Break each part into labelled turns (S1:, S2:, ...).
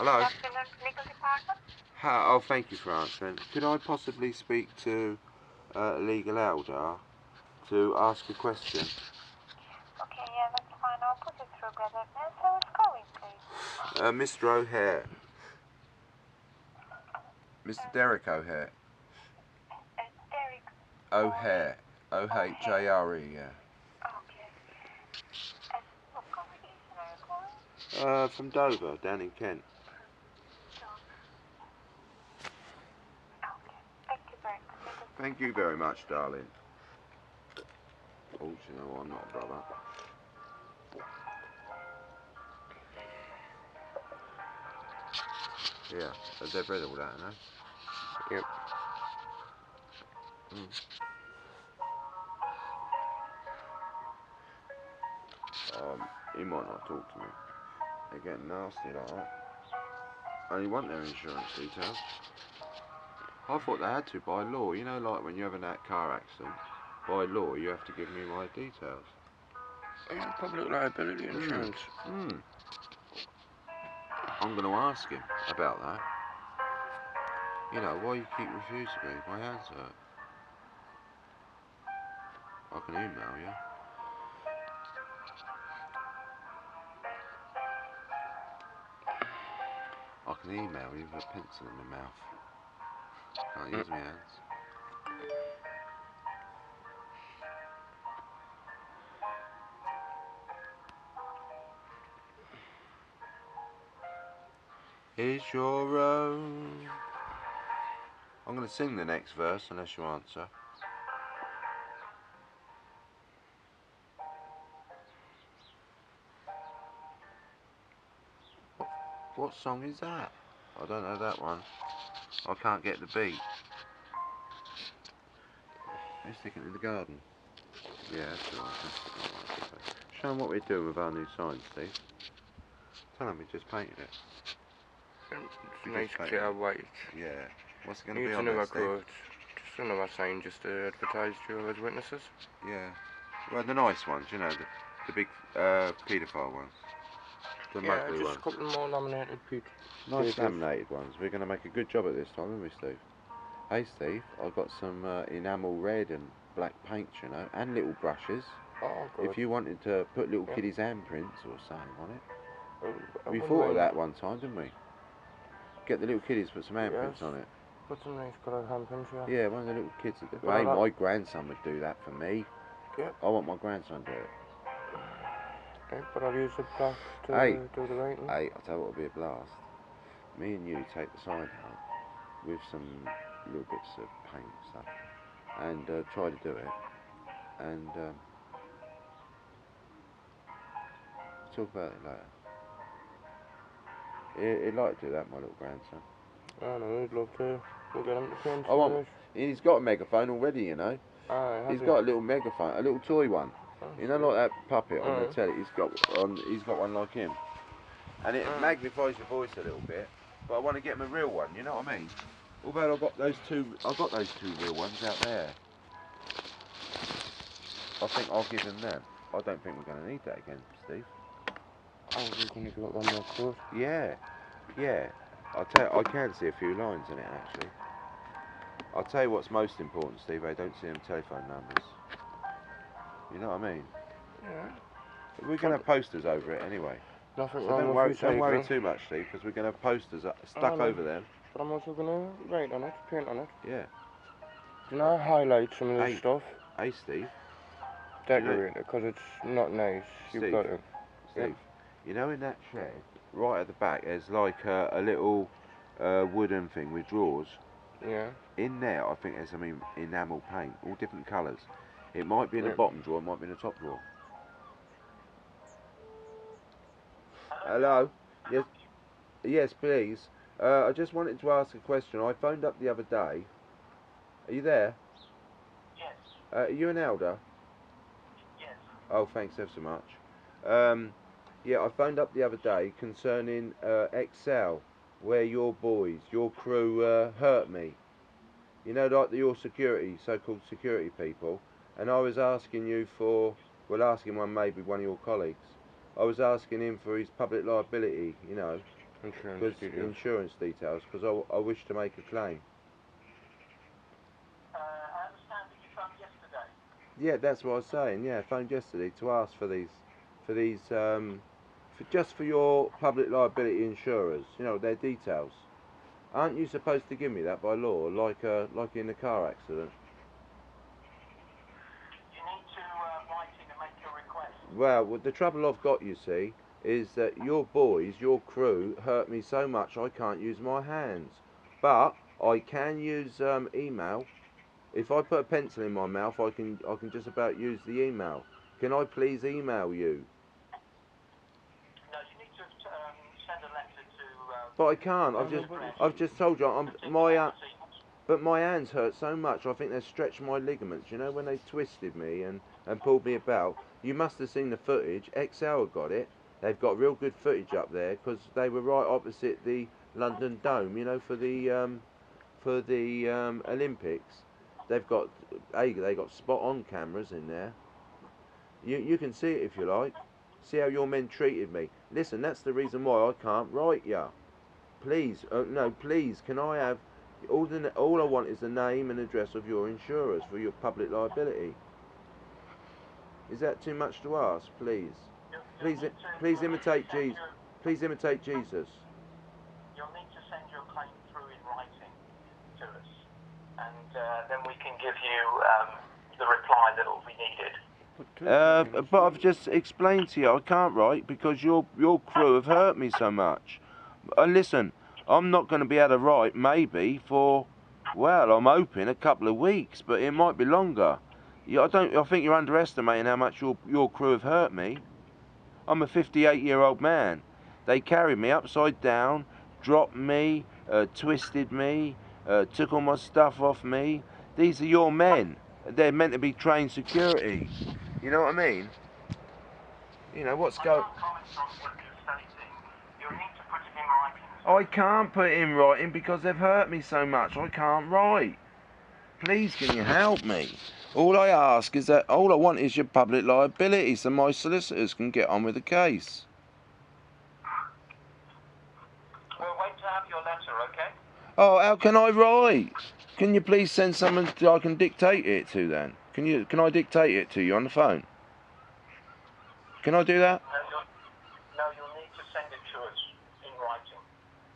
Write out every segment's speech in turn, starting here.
S1: Hello.
S2: Good afternoon, legal department.
S1: Oh, thank you for answering. Could I possibly speak to a legal elder to ask a question?
S2: Okay, yeah, that's fine. I'll put it through, brother. May I say who's calling, please?
S1: Mr. O'Hare. Mr. Derek O'Hare.
S2: Derek.
S1: O'Hare. O-H-A-R-E, yeah.
S2: Okay. And what congregation are you calling?
S1: From Dover, down in Kent.
S2: Okay. Thank you very much.
S1: Thank you very much, darling. Oh, you know what? I'm not a brother. Yeah, they've read all that, no?
S3: Yep.
S1: He might not talk to me. They're getting nasty like that. Only want their insurance details. I thought they had to by law. You know, like when you have a car accident, by law you have to give me my details.
S3: Yeah, public liability insurance.
S1: I'm going to ask him about that. You know, why you keep refusing me? My hands hurt. I can email you. I can email you with a pencil in my mouth. Can't use my hands. Is your own. I'm going to sing the next verse unless you answer. What song is that? I don't know that one. I can't get the beat. Let's stick it in the garden. Yeah, that's alright. Show them what we're doing with our new sign, Steve. Tell them we just painted it.
S3: It's nice clear white.
S1: Yeah. What's it going to be
S3: Needs
S1: on
S3: another
S1: there, Steve?
S3: coat. Just another sign just to advertise Jehovah's Witnesses.
S1: Yeah. Well, the nice ones, you know, the big paedophile ones. The muggly
S3: just
S1: ones.
S3: a couple more laminated
S1: Nice laminated ones. We're going to make a good job at this time, aren't we, Steve? Hey, Steve, I've got some enamel red and black paints, you know, and little brushes.
S3: Oh, good.
S1: If you wanted to put little kiddies' handprints or something on it. We
S3: I
S1: thought of that one time, didn't we? Get the little kiddies to put some handprints on it.
S3: Put some nice coloured handprints, yeah.
S1: Yeah, one of the little kids. Hey, my grandson would do that for me.
S3: Yep.
S1: I want my grandson to do it.
S3: Okay, but I'll use the black to do the writing.
S1: Hey, I'll tell you what would be a blast. Me and you take the sign out with some little bits of paint and stuff and try to do it and talk about it later. He'd like to do that, my little grandson.
S3: I know, he'd love to. We'll get him to paint.
S1: He's got a megaphone already, you know. He's got a little megaphone, a little toy one. You know, like that puppet on the telly. He's got one like him, and it magnifies your voice a little bit. But I want to get him a real one. You know what I mean? Although I've got those two real ones out there. I think I'll give him them. I don't think we're going to need that again, Steve.
S3: Oh, we're going to get one more coat.
S1: Yeah, yeah. I can see a few lines in it actually. I'll tell you what's most important, Steve. I don't see them telephone numbers. You know what I mean?
S3: Yeah.
S1: We're going to have posters over it anyway.
S3: Nothing
S1: so
S3: wrong
S1: don't worry too much, Steve, because we're going to have posters stuck over them.
S3: But I'm also going to write on it, paint on it.
S1: Yeah.
S3: Do you know, highlight some of this stuff?
S1: Hey, Steve.
S3: Decorate it, because it's not nice.
S1: Steve,
S3: You've got to.
S1: Steve, you know, in that shed, right at the back, there's like a little wooden thing with drawers.
S3: Yeah.
S1: In there, I think there's some enamel paint, all different colours. It might be in the bottom drawer, it might be in the top drawer. Hello? Yes, yes, please. I just wanted to ask a question. I phoned up the other day. Are you there?
S2: Yes.
S1: Are you an elder?
S2: Yes.
S1: Oh, thanks ever so much. Yeah, I phoned up the other day concerning Excel, where your boys, your crew hurt me. You know, like your security, so-called security people. And I was asking you for, maybe one of your colleagues. I was asking him for his public liability, you know. Insurance details, because I wish to make a claim.
S4: I understand that you phoned yesterday.
S1: Yeah, that's what I was saying. Yeah, I phoned yesterday to ask for just for your public liability insurers. You know, their details. Aren't you supposed to give me that by law, like in a car accident?
S4: You need to write in and make a request.
S1: Well, the trouble I've got, you see, is that your boys, your crew, hurt me so much I can't use my hands. But I can use email. If I put a pencil in my mouth, I can just about use the email. Can I please email you?
S4: No, you need to send a letter to.
S1: But I can't. I've just told you. But my hands hurt so much. I think they stretched my ligaments. You know, when they twisted me and pulled me about. You must have seen the footage. XL got it. They've got real good footage up there because they were right opposite the London Dome. You know, for the Olympics. They've got spot on cameras in there. You can see it if you like. See how your men treated me. Listen, that's the reason why I can't write ya. Please, no, please. Can I have all I want is the name and address of your insurers for your public liability. Is that too much to ask? Please, please imitate Jesus. Please imitate Jesus.
S4: You'll need to send your claim through in writing to us, and then we can give you the reply that will be needed.
S1: But I've just explained to you I can't write because your crew have hurt me so much. Listen, I'm not going to be able to write maybe for, well, I'm hoping a couple of weeks, but it might be longer. I think you're underestimating how much your crew have hurt me. I'm a 58-year-old man. They carried me upside down, dropped me, twisted me, took all my stuff off me. These are your men. They're meant to be trained security. You know what I mean? You know what's going. I can't put it in writing because they've hurt me so much. I can't write. Please, can you help me? All I ask is that all I want is your public liability, so my solicitors can get on with the case.
S4: We'll wait to have your letter, okay?
S1: Oh, how can I write? Can you please send someone I can dictate it to then? Can I dictate it to you on the phone? Can I do that?
S4: No, you'll need to send it to us in writing.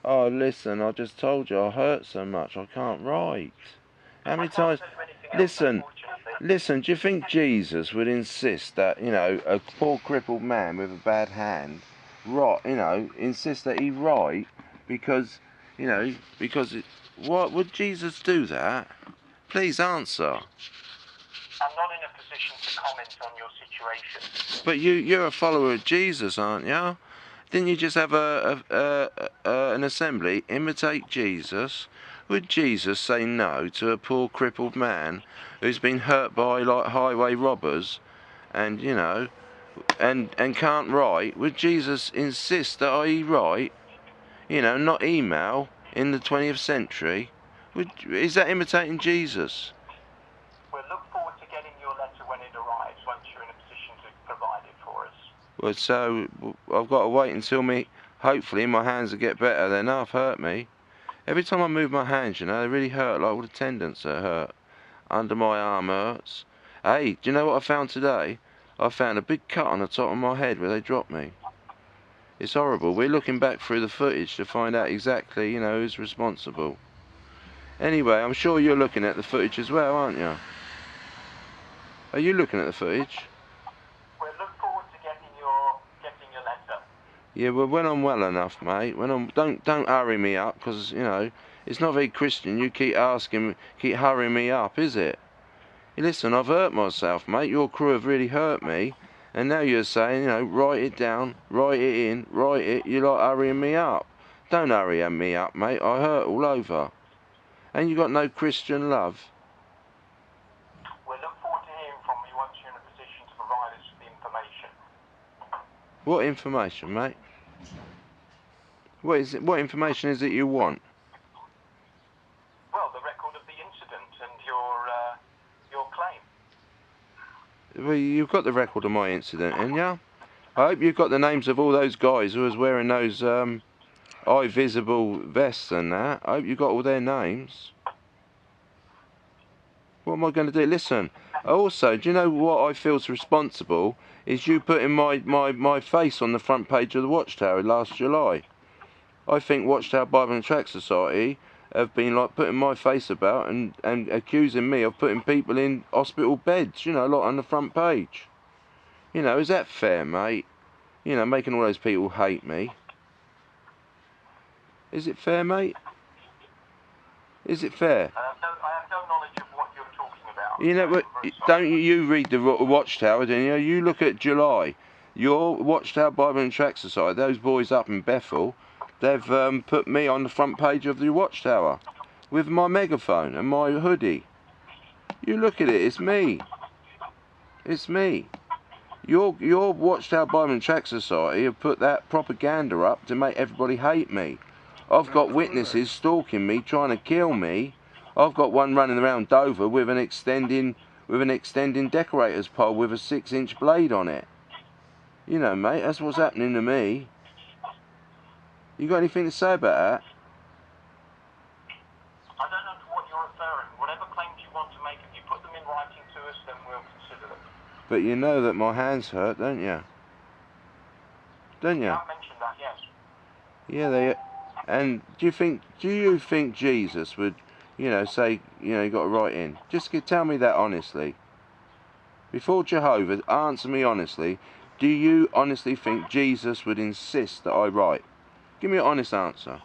S1: Oh, listen, I just told you I hurt so much I can't write. How many times? Listen, do you think Jesus would insist that, you know, a poor crippled man with a bad hand, insist that he write because, what would Jesus do that? Please answer.
S4: I'm not in a position to comment on your situation.
S1: But you're a follower of Jesus, aren't you? Didn't you just have an assembly, imitate Jesus? Would Jesus say no to a poor crippled man who's been hurt by like highway robbers and and can't write? Would Jesus insist that I write, not email in the 20th century? Is that imitating Jesus?
S4: We'll look forward to getting your letter when it arrives, once you're in a position to provide it for us.
S1: Well, so I've got to wait until hopefully my hands will get better. They're now hurt me. Every time I move my hands, they really hurt, like all the tendons that hurt. Under my arm hurts. Hey, do you know what I found today? I found a big cut on the top of my head where they dropped me. It's horrible. We're looking back through the footage to find out exactly, who's responsible. Anyway, I'm sure you're looking at the footage as well, aren't you? Are you looking at the footage?
S4: We'll look forward to getting your letter.
S1: Yeah, well, when I'm well enough, mate. Don't hurry me up, because it's not very Christian. You keep hurrying me up, is it? Listen, I've hurt myself, mate. Your crew have really hurt me, and now you're saying, write it down, write it in, write it. You're like hurrying me up. Don't hurry me up, mate. I hurt all over, and you got no Christian love.
S4: We'll look forward to hearing from you once you're in a position to provide us with the information.
S1: What information, mate? What is it? What information is it you want?
S4: Well, the record of the incident and your claim.
S1: Well, you've got the record of my incident, ain't ya? I hope you've got the names of all those guys who was wearing those eye visible vests and that. I hope you got all their names. What am I going to do? Listen, also, do you know what I feel's responsible? Is you putting my face on the front page of the Watchtower last July. I think Watchtower Bible and Tract Society have been like putting my face about and accusing me of putting people in hospital beds, you know, like on the front page. You know, is that fair, mate? You know, making all those people hate me. Is it fair, mate? Is it fair?
S4: I have no knowledge of what you're talking about.
S1: You know, don't you read the Watchtower, don't you? You look at July. Your Watchtower Bible and Tract Society, those boys up in Bethel, they've put me on the front page of the Watchtower with my megaphone and my hoodie. You look at it, it's me. It's me. Your Watchtower Bible and Tract Society have put that propaganda up to make everybody hate me. I've got witnesses stalking me, trying to kill me. I've got one running around Dover with an extending decorator's pole with a 6-inch blade on it. You know, mate, that's what's happening to me. You got anything to say about that?
S4: I don't know to what you're referring. Whatever claims you want to make, if you put them in writing to us, then we'll consider them.
S1: But you know that my hands hurt, don't you? Don't you?
S4: Yeah, I mentioned that, yes.
S1: Yeah, they. And do you think Jesus would, you know, say, you know, you got to write in? Just tell me that honestly. Before Jehovah, answer me honestly. Do you honestly think Jesus would insist that I write? Give me an honest answer.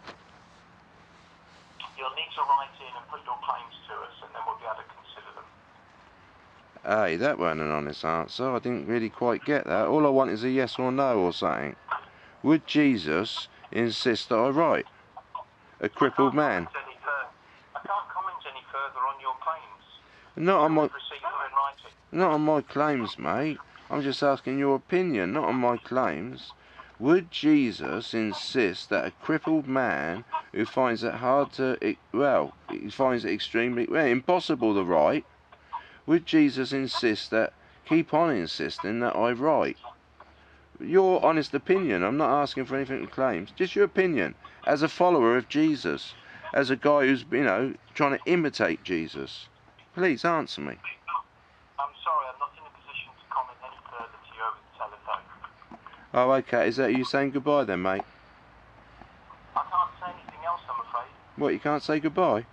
S4: You'll need to write in and put your claims to us, and then we'll be able to consider them.
S1: Hey, that wasn't an honest answer. I didn't really quite get that. All I want is a yes or no or something. Would Jesus insist that I write? A crippled man.
S4: I can't comment any further on your claims.
S1: Not on my.
S4: Proceed them in writing.
S1: Not on my claims, mate. I'm just asking your opinion, not on my claims. Would Jesus insist that a crippled man who finds it hard to, he finds it extremely, impossible to write, would Jesus insist that, keep on insisting that I write? Your honest opinion, I'm not asking for anything to claims, just your opinion, as a follower of Jesus, as a guy who's, you know, trying to imitate Jesus. Please answer me.
S4: I'm sorry, I'm not in a position to comment any further to you over the telephone.
S1: Oh, okay, is that you saying goodbye then, mate?
S4: I can't say anything else, I'm afraid.
S1: What, you can't say goodbye?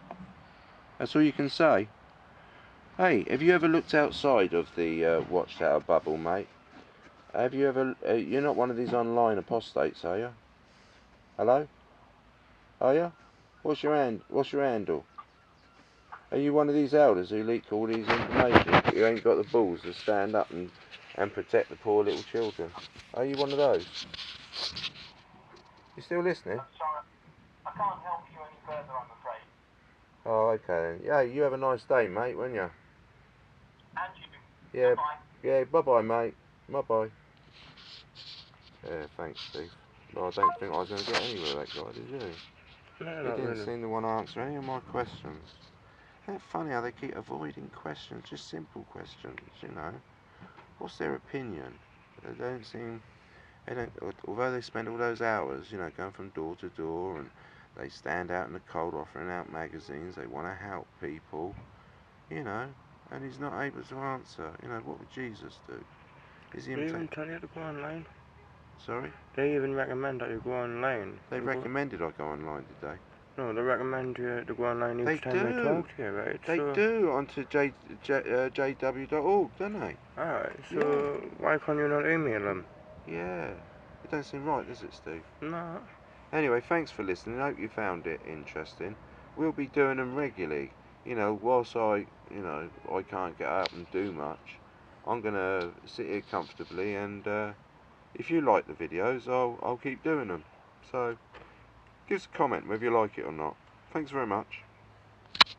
S1: That's all you can say? Hey, have you ever looked outside of the Watchtower bubble, mate? Have you ever... you're not one of these online apostates, are you? Hello? Are you? What's your handle? Are you one of these elders who leak all these information? You ain't got the balls to stand up and protect the poor little children. Are you one of those? You still listening?
S4: I'm sorry, I can't help you any further, I'm afraid.
S1: Oh, okay then. Yeah, you have a nice day, mate, won't you?
S4: And you.
S1: Yeah.
S4: Bye-bye.
S1: Yeah, bye-bye, mate. Bye-bye. Yeah, thanks, Steve. Well, I don't think I was going to get anywhere with that guy, did you?
S3: No,
S1: He
S3: not
S1: didn't
S3: really.
S1: seem to want to answer any of my questions. Isn't it funny how they keep avoiding questions, just simple questions, you know? What's their opinion? Although they spend all those hours, you know, going from door to door, and they stand out in the cold offering out magazines, they want to help people, you know, and he's not able to answer. You know, what would Jesus do? Is he
S3: They even tell you to go online?
S1: Sorry?
S3: They even recommend that you go online.
S1: They recommended I go online, did they?
S3: No, they recommend you to go online each time they talk to you, right?
S1: They do, onto jw.org, don't they?
S3: Alright, so why can't you not email them?
S1: Yeah. It don't seem right, does it, Steve?
S3: No.
S1: Anyway, thanks for listening. I hope you found it interesting. We'll be doing them regularly. You know, whilst I can't get out and do much, I'm going to sit here comfortably, and if you like the videos, I'll keep doing them. So, give us a comment whether you like it or not. Thanks very much.